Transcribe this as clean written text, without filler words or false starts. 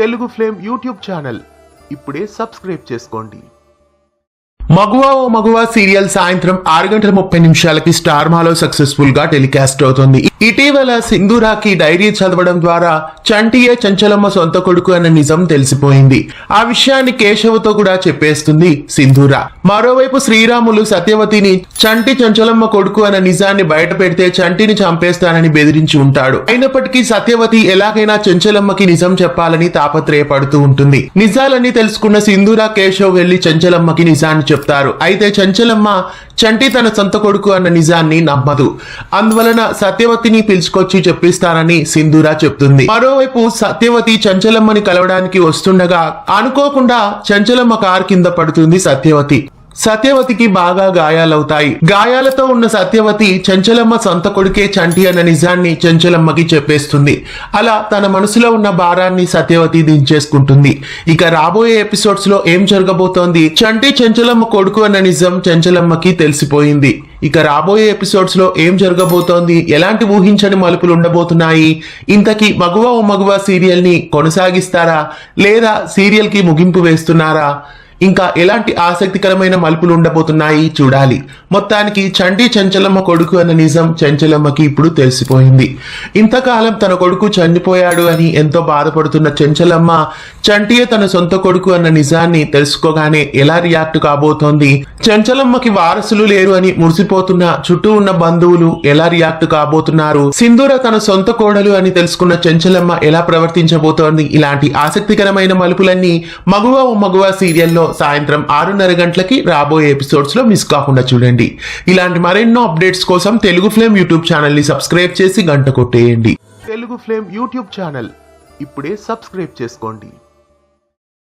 Telugu flame YouTube channel ఇప్పుడే subscribe చేసుకోండి. మగువా ఓ మగువా సీరియల్ సాయంత్రం 6:30 స్టార్ మాలో సక్సెస్ఫుల్ గా టెలికాస్ట్ అవుతుంది. ఇటీవల సింధూరాకి డైరీ చదవడం ద్వారా చంటియే చంచలమ్మ సొంత కొడుకు అన్న నిజం తెలిసిపోయింది. ఆ విషయాన్ని కేశవతో కూడా చెప్పేస్తుంది సింధూర. మరోవైపు శ్రీరాములు సత్యవతిని చంటి చంచలమ్మ కొడుకు అన్న నిజాన్ని బయట పెడితే చంటిని చంపేస్తానని బెదిరించి ఉంటాడు. అయినప్పటికీ సత్యవతి ఎలాగైనా చంచలమ్మకి నిజం చెప్పాలని తాపత్రయపడుతూ ఉంటుంది. నిజాలన్నీ తెలుసుకున్న సింధూర కేశవ్ వెళ్లి చంచలమ్మకి నిజాన్ని చెప్తారు. అయితే చంచలమ్మ చంటి తన సొంత కొడుకు అన్న నిజాన్ని నమ్మదు. అందువలన సత్యవతిని పిలుచుకొచ్చి చెప్పిస్తానని సింధూర చెప్తుంది. మరోవైపు సత్యవతి చంచలమ్మని కలవడానికి వస్తుండగా అనుకోకుండా చంచలమ్మ కారు కింద పడుతుంది సత్యవతికి బాగా గాయాలవుతాయి. గాయాలతో ఉన్న సత్యవతి చంచలమ్మ సొంత కొడుకే చంటి అన్న నిజాన్ని చంచలమ్మకి చెప్పేస్తుంది. అలా తన మనసులో ఉన్న భారాన్ని సత్యవతి దించేసుకుంటుంది. ఇక రాబోయే ఎపిసోడ్స్ లో ఏం జరగబోతోంది? చంటి చంచలమ్మ కొడుకు అన్న నిజం చంచలమ్మకి తెలిసిపోయింది. ఇక రాబోయే ఎపిసోడ్స్ లో ఏం జరగబోతోంది? ఎలాంటి ఊహించని మలుపులు ఉండబోతున్నాయి? ఇంతకీ మగువా ఓ మగువా సీరియల్ ని కొనసాగిస్తారా లేదా సీరియల్ కి ముగింపు వేస్తున్నారా? ఇంకా ఎలాంటి ఆసక్తికరమైన మలుపులు ఉండబోతున్నాయి చూడాలి. మొత్తానికి చంటి చంచలమ్మ కొడుకు అన్న నిజం చంచలమ్మకి ఇప్పుడు తెలిసిపోయింది. ఇంతకాలం తన కొడుకు చనిపోయాడు అని ఎంతో బాధపడుతున్న చంచలమ్మ చంటియే తన సొంత కొడుకు అన్న నిజాన్ని తెలుసుకోగానే ఎలా రియాక్ట్ కాబోతోంది? చంచలమ్మకి వారసులు లేరు అని మురిసిపోతున్న చుట్టూ ఉన్న బంధువులు ఎలా రియాక్ట్ కాబోతున్నారు? సింధూర తన సొంత కోడలు అని తెలుసుకున్న చంచలమ్మ ఎలా ప్రవర్తించబోతోంది? ఇలాంటి ఆసక్తికరమైన మలుపులన్నీ మగువా ఓ మగువా సీరియల్లో సాయంత్రం 6:30 రాబోయే ఎపిసోడ్స్ లో మిస్ కాకుండా చూడండి. ఇలాంటి మరెన్నో అప్డేట్స్ కోసం తెలుగు ఫ్లేమ్ యూట్యూబ్ ఛానల్ ని సబ్స్క్రైబ్ చేసి గంట కొట్టేయండి. తెలుగు ఫ్లేమ్ యూట్యూబ్ ఛానల్ ఇప్పుడే సబ్స్క్రైబ్ చేసుకోండి.